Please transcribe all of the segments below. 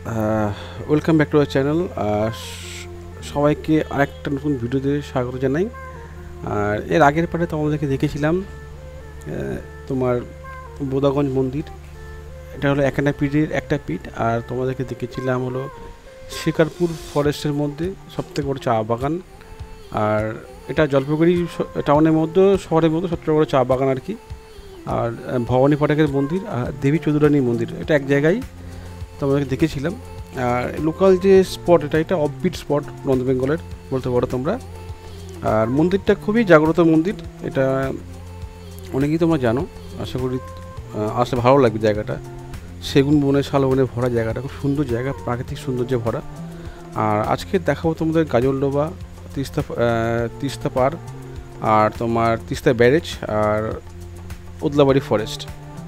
Welcome back to our channel. সবাইকে আরেকটা নতুন ভিডিওতে স্বাগত জানাই। আর এর আগের পারে তোমাদেরকে দেখেছিলাম তোমার বোদাগঞ্জ মন্দির, এটা হলো একানা পিঠের একটা পিঠ। আর তোমাদেরকে দেখেছিলাম হলো শিকারপুর ফরেস্টের মধ্যে সবথেকে বড় চা বাগান। আর এটা জলপাইগুড়ি টাউনের মধ্যে, শহরের মধ্যে সবথেকে বড় চা বাগান আর কি। আর ভবানী পাঠকের মন্দির আর দেবী চৌধুরানীর মন্দির, এটা এক জায়গায় তোমাদেরকে দেখেছিলাম। আর লোকাল যে স্পট, এটা অফবিট স্পট নর্থ বেঙ্গলের বলতে পারো তোমরা। আর মন্দিরটা খুবই জাগ্রত মন্দির, এটা অনেকেই তোমরা জানো। আশা করি আসলে ভালো লাগবে জায়গাটা। সেগুন বনে শাল বনে ভরা জায়গাটা, খুব সুন্দর জায়গা, প্রাকৃতিক সৌন্দর্যে ভরা। আর আজকে দেখাবো তোমাদের গাজলডোবা, তিস্তা পার, আর তোমার তিস্তা ব্যারেজ, আর ওদলাবাড়ি ফরেস্ট।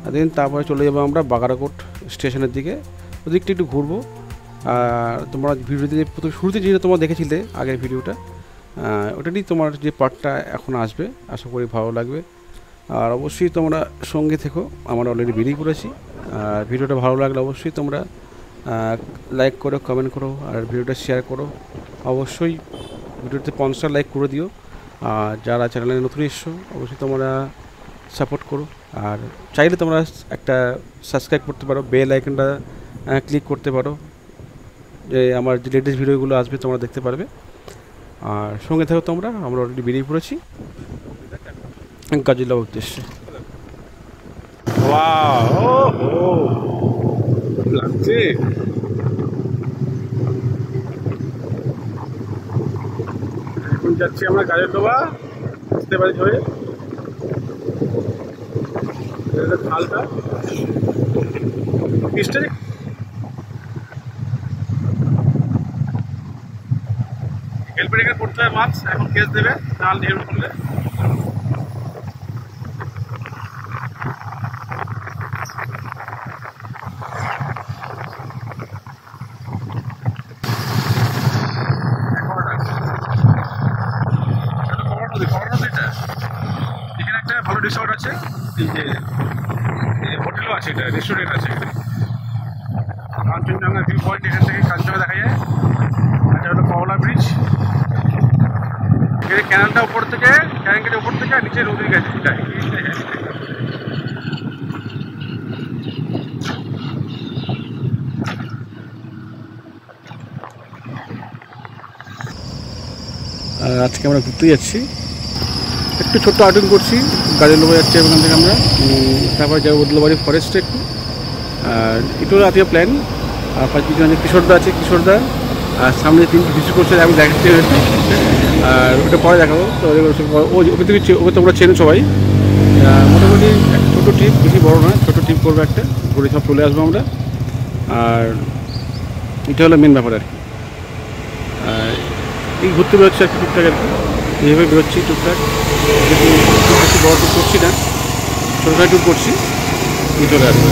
আর দেন তারপরে চলে যাবো আমরা বাগারাকোট স্টেশনের দিকে, ওদিকটা একটু ঘুরবো। আর তোমরা ভিডিওতে প্রথম শুরুতে যেটা তোমরা দেখেছিলে আগের ভিডিওটা, ওটারই তোমার যে পার্টটা এখন আসবে, আশা করি ভালো লাগবে। আর অবশ্যই তোমরা সঙ্গে থেকো, আমরা অলরেডি বেরিয়ে পড়েছি। আর ভিডিওটা ভালো লাগলে অবশ্যই তোমরা লাইক করো, কমেন্ট করো, আর ভিডিওটা শেয়ার করো। অবশ্যই ভিডিওতে 50টা লাইক করে দিও। আর যারা চ্যানেলে নতুন এসছো অবশ্যই তোমরা সাপোর্ট করো। আর চাইলে তোমরা একটা সাবস্ক্রাইব করতে পারো, বেল আইকনটা ক্লিক করতে পারো, যে আমার যে লেটেস্ট ভিডিওগুলো আসবে তোমরা দেখতে পারবে। আর সঙ্গে থাকো তোমরা, আমরা অলরেডি বেরিয়ে পড়েছি গাজলডোবার উদ্দেশ্যে। লাগছে এখন যাচ্ছি আমরা গাজলডোবা, বুঝতে পারি হয়ে খালটা পিসটা হেলমেট এখানে পড়তে হয়, মাস্ক এখন কেস দেবে নাল হেলমেট করলে। এখানে একটা ভালো রিসর্ট আছে, এই যে হোটেলও আছে, এটা রেস্টুরেন্ট আছে। কাঞ্চনজঙ্ঘা ভিউ পয়েন্ট, এখান থেকে কাঞ্চনজঙ্ঘা দেখা যায়। এটা হলো কমলা ব্রিজ, এখানে ক্যানেলটা উপর থেকে, ক্যানেল গেটের উপর থেকে নিচে নদীর কাছে যায়। আজকে আমরা ঘুরতে যাচ্ছি, একটু ছোট্ট আউটিং করছি, গাজলডোবা যাচ্ছি ওখান থেকে আমরা। তারপরে যাবো ওদলাবাড়ি ফরেস্টে একটু। আর এটাও রাতের প্ল্যান। আর পিছনে যে কিশোরদা আছে, কিশোরদা আর সামনে 3টি ভিজিট করছে, আমি দেখাচ্ছি। আর ওটা পরে দেখাবো। তো ওকে থেকে ওকে তোমরা চেনো সবাই। মোটামুটি একটা ছোটো ট্রিপ, বেশি বড়ো না, ছোটো ট্রিপ করবো একটা, ঘুরে সব চলে আসবো আমরা। আর এটা হলো মেন ব্যাপার আর কি। এই ঘুরতে বেরোচ্ছে আর কি, টুকটাক আর কি, এইভাবে বেরোচ্ছি টুকটাক। কিন্তু খুব বেশি বড় ট্যুর করছি না, ছোটোখাটো ট্যুর করছি, এই চলে আসবে।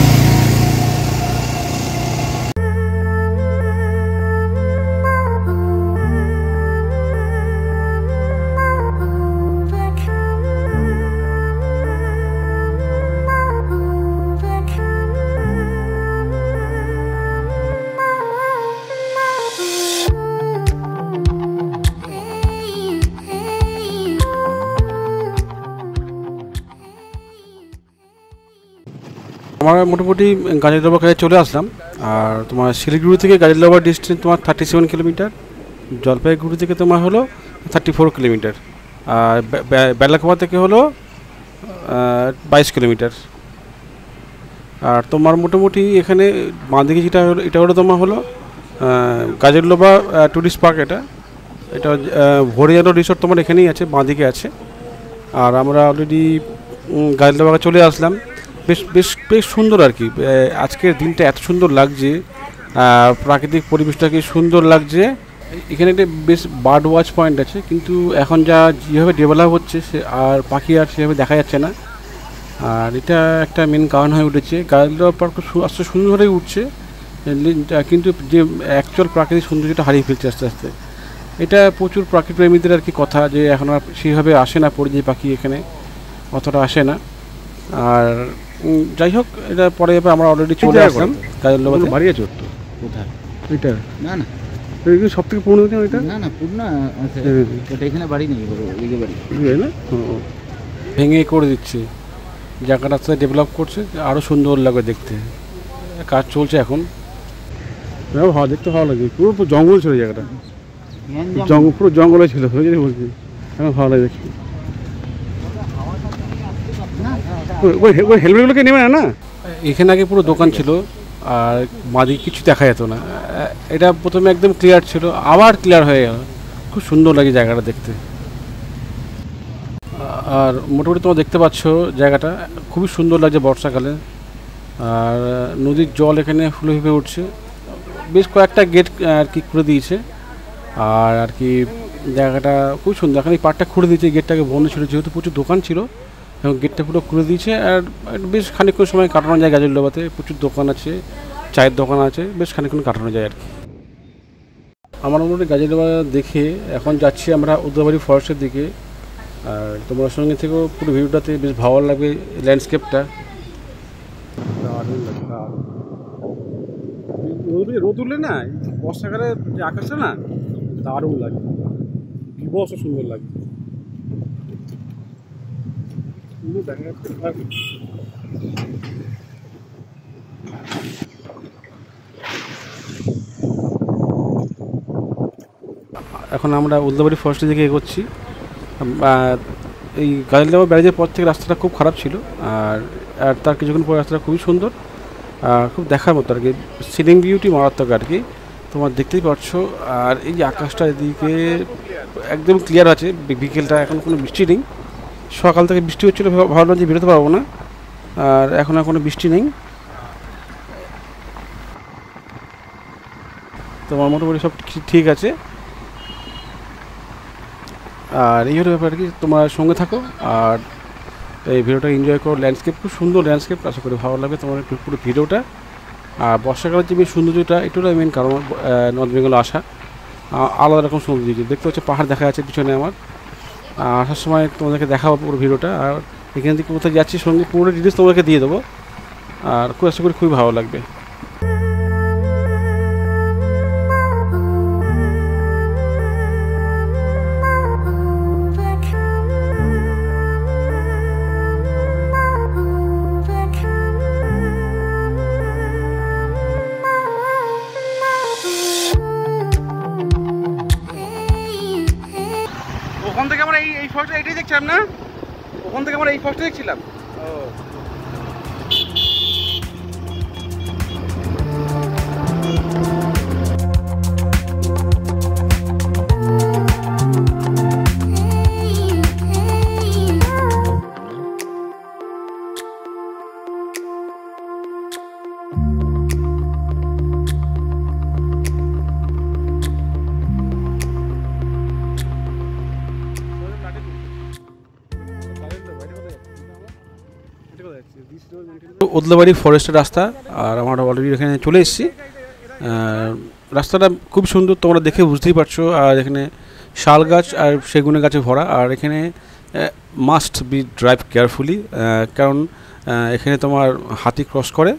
আমরা মোটামুটি গাজলডোবার কাছে চলে আসলাম। আর তোমার শিলিগুড়ি থেকে গাজলডোবার ডিস্টেন্স তোমার 37 কিলোমিটার, জলপাইগুড়ি থেকে তোমার হলো 34 কিলোমিটার, আর বেলাকোবা থেকে হলো 22 কিলোমিটার। আর তোমার মোটামুটি এখানে বাঁদিকে যেটা হলো, এটা হলো তোমার হলো গাজলডোবা টুরিস্ট পার্ক। এটা ভরিয়ানো রিসোর্ট তোমার এখানেই আছে, বাঁদিকে আছে। আর আমরা অলরেডি গাজলডোবা চলে আসলাম। বেশ বেশ বেশ সুন্দর আর কি, আজকের দিনটা এত সুন্দর লাগছে, প্রাকৃতিক পরিবেশটা কি সুন্দর লাগছে। এখানে একটা বেশ বার্ড ওয়াচ পয়েন্ট আছে, কিন্তু এখন যেভাবে ডেভেলপ হচ্ছে সে আর পাখি আর সেভাবে দেখা যাচ্ছে না। আর এটা একটা মেন কারণ হয়ে উঠেছে। গাজলডোবা পার্ক আস্তে সুন্দরভাবেই উঠছে, কিন্তু যে অ্যাকচুয়াল প্রাকৃতিক সৌন্দর্যটা হারিয়ে ফেলছে আস্তে আস্তে। এটা প্রচুর প্রাকৃতিক প্রেমীদের আর কি কথা, যে এখন আর সেইভাবে আসে না, পরিযায়ী পাখি এখানে অতটা আসে না। আর যাই হোক, এটা পরে আমরা অলরেডি চলে আসলাম গাজলডোবাতে। বাড়ি আছে তো কোথায় এটা না না এটা সব থেকে পুরনো দোকান এটা? না না পুরনো আছে, এটা এখানে বাড়ি নেই, ওদিকে বাড়ি। না ভেঙে করে দিচ্ছে, জায়গাটা ডেভেলপ করছে, আরও সুন্দর লাগে দেখতে। কাজ চলছে এখন, ভালো দেখতে ভালো লাগে। পুরো জঙ্গল ছিল জায়গাটা, পুরো জঙ্গলে ছিল, বলছি এখন ভালো লাগে দেখতে। ওই হেলমেটগুলোকে নেবে না? এখানে আগে পুরো দোকান ছিল আর বাঁদিকে কিছু দেখা যেত না। এটা প্রথমে একদম ক্লিয়ার ছিল, আবার ক্লিয়ার হয়ে গেল। খুব সুন্দর লাগে জায়গাটা দেখতে। আর মোটামুটি তোমরা দেখতে পাচ্ছ জায়গাটা খুবই সুন্দর লাগছে বর্ষাকালে। আর নদীর জল এখানে ফুলে ফুলে উঠছে। বেশ কয়েকটা গেট আর কি খুলে দিয়েছে, আর কি জায়গাটা খুব সুন্দর। এখন এই পার্টটা খুলে দিয়েছে, গেটটাকে বন্ধ ছিল যেহেতু প্রচুর দোকান ছিল, এবং গেটটা পুরো খুলে দিয়েছে। আর বেশ খানিকক্ষণ সময় কাটানো যায় গাজলডোবাতে, প্রচুর দোকান আছে, চায়ের দোকান আছে, বেশ খানিকক্ষণ কাটানো যায় আর কি। আমার মোটামুটি গাজলডোবা দেখে এখন যাচ্ছি আমরা উদ্যাবাড়ি ফরেস্টের দিকে। আর তোমার সঙ্গে থেকেও পুরো ভিউটাতে বেশ ভালো লাগবে ল্যান্ডস্কেপটা। রোদ উঠলে না বর্ষাকালে যে আকাশটা না দারুণ লাগে, বিভৎস সুন্দর লাগে। এখন আমরা উদ্যাবাড়ি ফরেস্টের দিকে এগোচ্ছি। এই গাজলডোবা ব্যারেজের পর থেকে রাস্তাটা খুব খারাপ ছিল, আর তার কিছুক্ষণ পরে রাস্তাটা খুবই সুন্দর, খুব দেখার মতো আর কি। সিলিং বিউটি মারাত্মক আর কি, তোমার দেখতেই পাচ্ছ। আর এই যে আকাশটা এদিকে একদম ক্লিয়ার আছে, বিকেলটা এখন কোনো বৃষ্টি নেই। সকাল থেকে বৃষ্টি হচ্ছিলো, ভাবলাম যে বেরোতে পারবো না, আর এখন আর কোনো বৃষ্টি নেই। তোমার মোটামুটি সব ঠিক আছে। আর এই হলো ব্যাপার কি, তোমার সঙ্গে থাকো আর এই ভিডিওটা এনজয় করো। ল্যান্ডস্কেপ খুব সুন্দর ল্যান্ডস্কেপ, আশা করি ভালো লাগবে তোমার পুরো ভিডিওটা। আর বর্ষাকালের যে মেন সৌন্দর্যটা, এটাই মেন কারণ নর্থ বেঙ্গলে আসা, আলাদা রকম সৌন্দর্য। দেখতে হচ্ছে পাহাড় দেখা যাচ্ছে পিছনে আমার। আসার সময় তোমাদেরকে দেখাবো পুরো ভিডিওটা, আর এখান থেকে কোথায় যাচ্ছি সঙ্গে পুরো ডিটেলস তোমাদেরকে দিয়ে দেবো। আর খুব আশা করি খুবই ভালো লাগবে। ওখান থেকে আমরা এই ফরেস্টটা এটাই দেখছিলাম না, ওখান থেকে আমরা এই ফরেস্টটা দেখছিলাম। উদলাবাড়ি ফরেস্টের রাস্তা, আর আমরা অলরেডি এখানে চলে এসেছি। রাস্তাটা খুব সুন্দর, তোমরা দেখে বুঝতেই পারছো। আর এখানে শাল গাছ আর সেগুনের গাছে ভরা। আর এখানে মাস্ট বি ড্রাইভ কেয়ারফুলি, কারণ এখানে তোমার হাতি ক্রস করে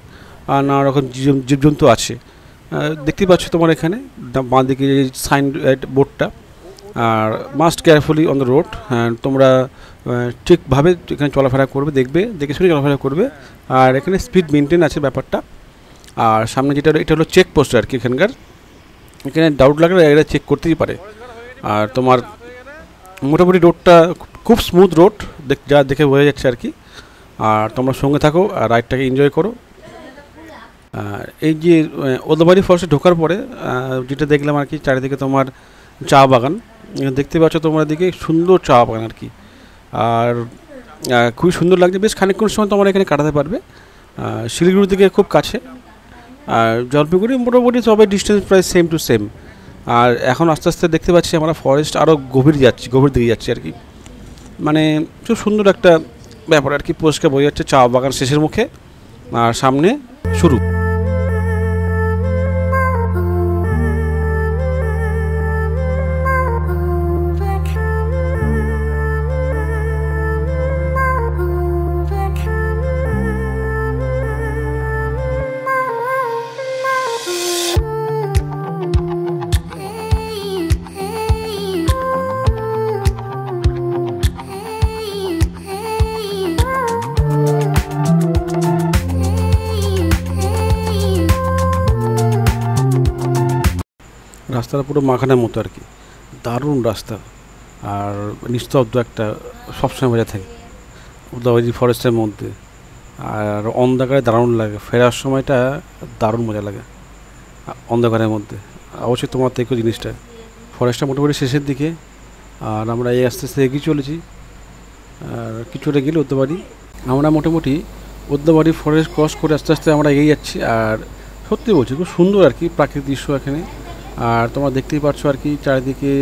আর নানা রকম জীবজন্তু আছে। দেখতেই পাচ্ছ তোমার এখানে বাঁ দিকে সাইন বোর্ডটা। আর must carefully on the road, তোমরা ঠিকভাবে এখানে চলাফেরা করবে, দেখে শুনে চলাফেরা করবে। আর এখানে স্পিড মেনটেন আছে ব্যাপারটা। আর সামনে যেটা এটা হলো চেক পোস্ট আর কি এখানকার, এখানে ডাউট লাগলে এটা চেক করতেই পারে। আর তোমার মোটামুটি রোডটা খুব স্মুথ রোড, যা দেখে বোঝা যাচ্ছে আর কি। আর তোমরা সঙ্গে থাকো আর রাইডটাকে এনজয় করো। এই যে উদলাবাড়ি ফরেস্টে ঢোকার পরে যেটা দেখলাম আর কি, চারিদিকে তোমার চা বাগান দেখতে পাচ্ছ, তোমার দিকে সুন্দর চা বাগান আর কি। আর খুবই সুন্দর লাগছে, বেশ খানিকক্ষণ সময় তোমরা এখানে কাটাতে পারবে। শিলিগুড়ি থেকে খুব কাছে, আর জলপাইগুড়ি মোটামুটি সবাই ডিস্টেন্স প্রায় সেম টু সেম। আর এখন আস্তে আস্তে দেখতে পাচ্ছি আমরা ফরেস্ট আরও গভীর দিকে যাচ্ছি আর কি। মানে খুব সুন্দর একটা ব্যাপার আর কি, পরিষ্কার বোঝা যাচ্ছে চা বাগান শেষের মুখে আর সামনে শুরু। রাস্তাটা পুরো মাখানের মতো আর কি, দারুণ রাস্তা আর নিস্তব্ধ একটা সবসময় মজা থাকে উদলাবাড়ি ফরেস্টের মধ্যে। আর অন্ধকারে দারুণ লাগে, ফেরার সময়টা দারুণ মজা লাগে অন্ধকারের মধ্যে। অবশ্যই তোমার থেকে জিনিসটা, ফরেস্টটা মোটামুটি শেষের দিকে আর আমরা এই আস্তে আস্তে এগিয়ে চলেছি। আর কিছুটা গেলে উদলাবাড়ি, আমরা মোটামুটি উদলাবাড়ি ফরেস্ট ক্রস করে আস্তে আস্তে আমরা এগিয়ে যাচ্ছি। আর সত্যি বলছি খুব সুন্দর আর কি প্রাকৃতিক দৃশ্য এখানে। আর তোমরা দেখতেই পাচ্ছ আর কি চারিদিকে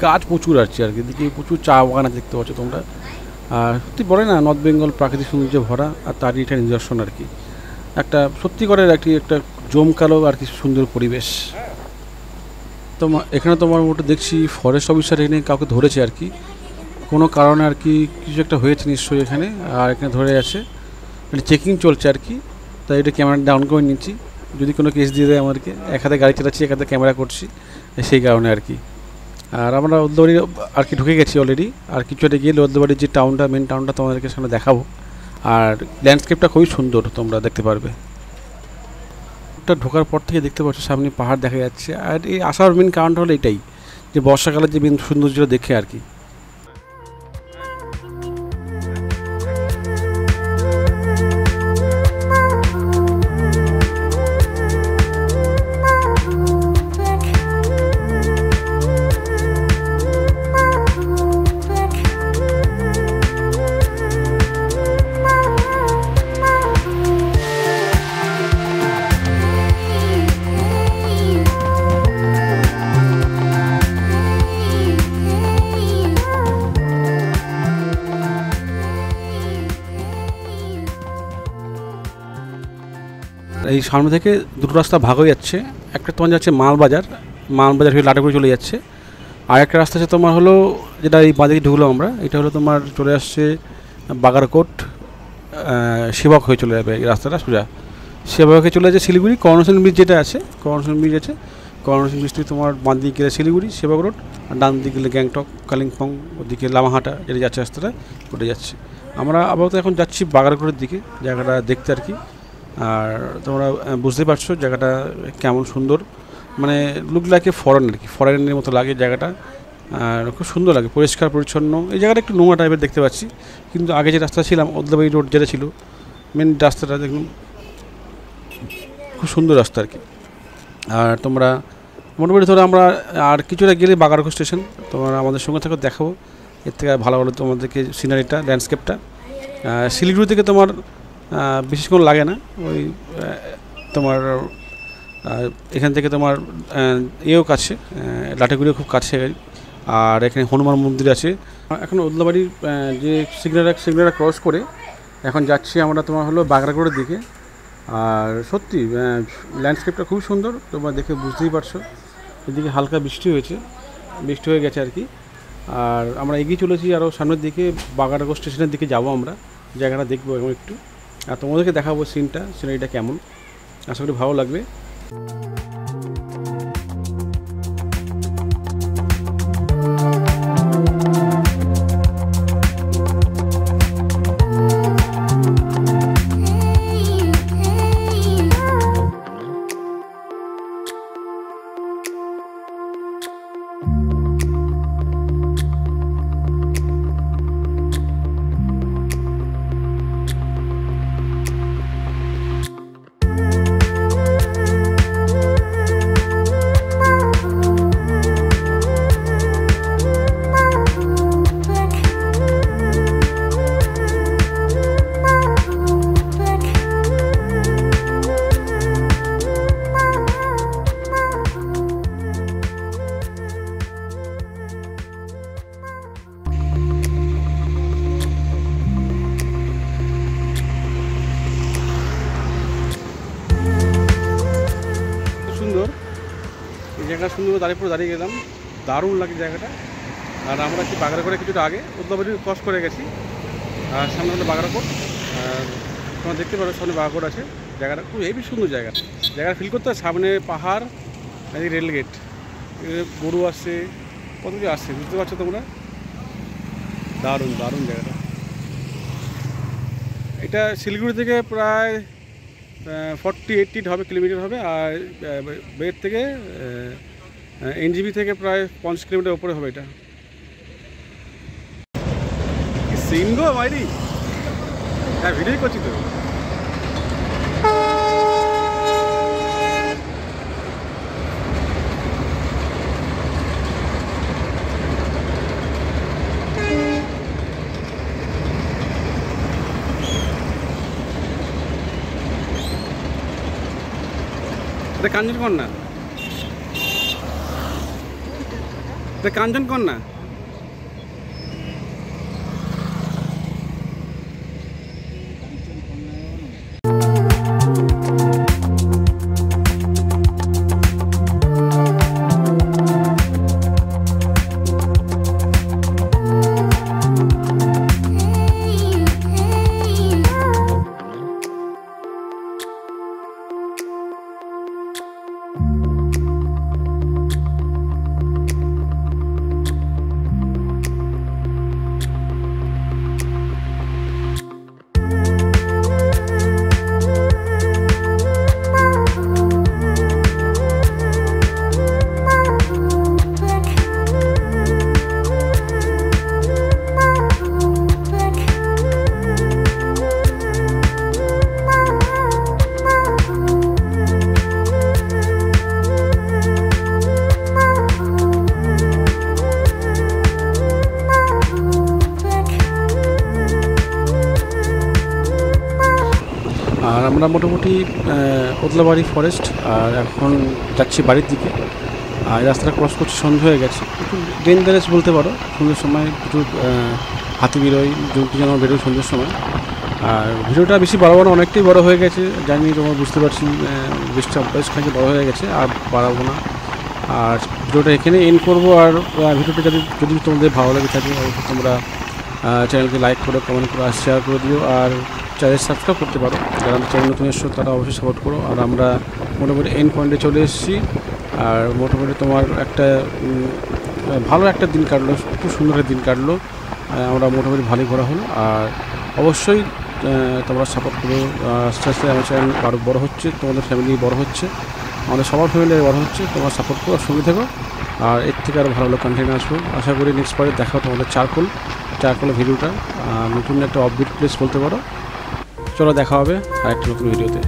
গাছ প্রচুর আছে আর কি, এদিকে প্রচুর চা বাগান দেখতে পাচ্ছ তোমরা। আর সত্যি বলে না নর্থ বেঙ্গল প্রাকৃতিক সৌন্দর্যে ভরা, আর তারই এটা নিদর্শন আর কি, একটা সত্যিকারের একটা জমকালো আর কি সুন্দর পরিবেশ। এখানে তোমার মতো দেখছি ফরেস্ট অফিসার এখানে কাউকে ধরেছে আর কি, কোনো কারণে আর কি কিছু একটা হয়েছে নিশ্চয়ই এখানে, আর এখানে ধরে আছে মানে চেকিং চলছে আর কি। তাই এটা ক্যামেরা ডাউন করে নিচ্ছি, যদি কোনো কেস দিয়ে দেয় আমাদেরকে। এক হাতে গাড়ি চালাচ্ছি, এক হাতে ক্যামেরা করছি, সেই কারণে আর কি। আর আমরা উদলাবাড়ি আর কি ঢুকে গেছি অলরেডি। আর কিছুটা গিয়ে উদলাবাড়ির যে টাউনটা, মেন টাউনটা তোমাদেরকে সামনে দেখাবো। আর ল্যান্ডস্কেপটা খুবই সুন্দর, তোমরা দেখতে পারবে। ওটা ঢোকার পর থেকে দেখতে পাচ্ছ সামনে পাহাড় দেখা যাচ্ছে। আর এই আসার মেন কারণটা হলো এটাই, যে বর্ষাকালের যে মেন সৌন্দর্যটা দেখে আর কি। এই সামনে থেকে দুটো রাস্তা ভাগ হয়ে যাচ্ছে, একটা তোমার যাচ্ছে মালবাজার হয়ে লাটাগুড়ি চলে যাচ্ছে। আর একটা রাস্তা আছে তোমার হলো, যেটা এই বাঁদিকে ঢুকলো আমরা, এটা হলো তোমার চলে আসছে বাগারকোট, সেবক হয়ে চলে যাবে এই রাস্তাটা সোজা। সেবকে চলে যাচ্ছে শিলিগুড়ি, করোনেশন ব্রিজ যেটা আছে, করোনেশন ব্রিজ থেকে তোমার বাঁ দিকে গেলে শিলিগুড়ি সেবক রোড, আর ডান দিকে গেলে গ্যাংটক কালিম্পং, ওদিকে লামাহাটা যেটা যাচ্ছে রাস্তাটা ওটা যাচ্ছে। আমরা আপাতত এখন যাচ্ছি বাগারকোটের দিকে, জায়গাটা দেখতে আর কি। আর তোমরা বুঝতে পারছো জায়গাটা কেমন সুন্দর, মানে লুক লাগে ফরেন আর কি, ফরেনের মতো লাগে জায়গাটা। আর খুব সুন্দর লাগে, পরিষ্কার পরিচ্ছন্ন। এই জায়গাটা একটু নোংরা টাইপের দেখতে পাচ্ছি, কিন্তু আগে যে রাস্তা ছিলাম উদলাবাড়ি রোড যেটা ছিল মেন রাস্তাটা, দেখুন খুব সুন্দর রাস্তা আর কি। আর তোমরা মোটামুটি ধরো আমরা আর কিছুটা গেলে বাগারকোট স্টেশন, তোমরা আমাদের সঙ্গে থেকে দেখাবো। এর থেকে ভালো ভালো তোমাদেরকে সিনারিটা, ল্যান্ডস্কেপটা। শিলিগুড়ি থেকে তোমার বেশিক্ষণ লাগে না, ওই তোমার এখান থেকে তোমার এও কাছে, লাটাগুড়িও খুব কাছে। আর এখানে হনুমান মন্দির আছে। এখন উদলাবাড়ির যে সিগনালটা ক্রস করে এখন যাচ্ছি আমরা তোমার হলো বাগরাকোটের দিকে। আর সত্যি ল্যান্ডস্কেপটা খুব সুন্দর, তোমরা দেখে বুঝতেই পারছো। এদিকে হালকা বৃষ্টি হয়ে গেছে আর কি। আর আমরা এগিয়ে চলেছি আরও সামনের দিকে, বাগরাকোট স্টেশনের দিকে যাব আমরা, জায়গাটা দেখবো এবং একটু, আর তোমাদেরকে দেখাবো সিনারিটা কেমন। আশা করি ভালো লাগবে। জায়গা সুন্দর দাঁড়িয়ে গেলাম, দারুণ লাগে জায়গাটা। আর আমরা কি বাগরাকোটে কিছুটা আগে উদলাবাড়ি ক্রস করে গেছি, আর সামনে হলো বাগরাকোট। আর তোমরা দেখতে পারো সামনে বাগরাকোট আছে। জায়গাটা খুব হেবি সুন্দর জায়গা ফিল করতে হয়। সামনে পাহাড়, রেলগেট, গরু আসছে, কত কিছু আসছে, বুঝতে পারছো তোমরা। দারুণ জায়গাটা। এটা শিলিগুড়ি থেকে প্রায় 40-80 হবে কিলোমিটার হবে। আর বের থেকে এনজিবি থেকে প্রায় 50 কিলোমিটার উপরে হবে এটা। সিন গো মাইরি, হ্যাঁ ভিডিও করছি তো। এটা কাঞ্চন কন্যা, এটা কাঞ্চন কন্যা। আর আমরা মোটামুটি ওদলাবাড়ি ফরেস্ট আর এখন যাচ্ছি বাড়ির দিকে। আর রাস্তাটা ক্রস করছি, সন্ধ্যা হয়ে গেছে, একটু ডেঞ্জারাস বলতে পারো। সন্ধ্যের সময় প্রচুর হাতি বেরোয়, জন্তু জানোয়ার বেরোয় সন্ধ্যের সময়। আর ভিডিওটা বেশি বাড়াবো না, অনেকটাই বড় হয়ে গেছে জানি, তোমরা বুঝতে পারছি বেশটা অভ্যাস খাইতে বড় হয়ে গেছে, আর বাড়াবো না। আর ভিডিওটা এখানে এন্ড করবো। আর ভিডিওটা যদি তোমাদের ভালো লাগে থাকে অবশ্যই তোমরা চ্যানেলকে লাইক করো, কমেন্ট করো আর শেয়ার করে দিও। আর চ্যানেল সাবস্ক্রাইব করতে পারো, যারা চ্যানেল নতুন এসছো তারা অবশ্যই সাপোর্ট করো। আর আমরা মোটামুটি এন্ড পয়েন্টে চলে এসেছি। আর মোটামুটি তোমার একটা ভালো একটা দিন কাটলো, খুব সুন্দর একটা দিন কাটলো। আমরা মোটামুটি ভালোই ঘোরা হলো। আর অবশ্যই তোমরা সাপোর্ট করো, আস্তে আস্তে আমার চ্যানেল আরও বড়ো হচ্ছে, তোমাদের ফ্যামিলি বড়ো হচ্ছে, আমাদের সবার ফ্যামিলি বড়ো হচ্ছে। তোমরা সাপোর্ট করো, সঙ্গে থেকো। আর এর থেকে আরও ভালো ভালো কন্টেন্ট আসবো আশা করি। নেক্সট পারে দেখাও তোমাদের চারকোল ভিডিওটা, নতুন একটা অফবিট প্লেস বলতে পারো। চলো দেখা হবে আর একটা নতুন ভিডিওতে।